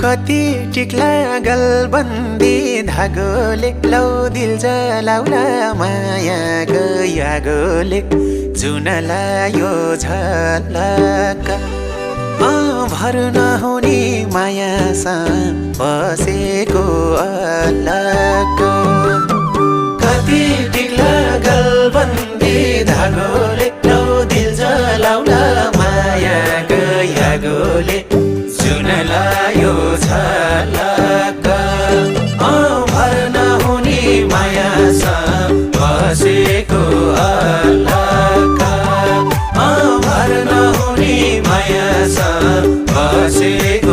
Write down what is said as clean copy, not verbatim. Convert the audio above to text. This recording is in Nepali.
कति टिक्ला गलबन्दी धागोले लौ दिल जलाउला मायाको यागोले जुनलायो झलक भर नहुने मायासँग बसेको अलक कति टिक्ला गलबन्दी धागोले लौ दिल जलाउला मायाको यागोले जुनलायो झलक भर नहुने मायासँग बसेको अलक भर नहुने मायासँग बसेको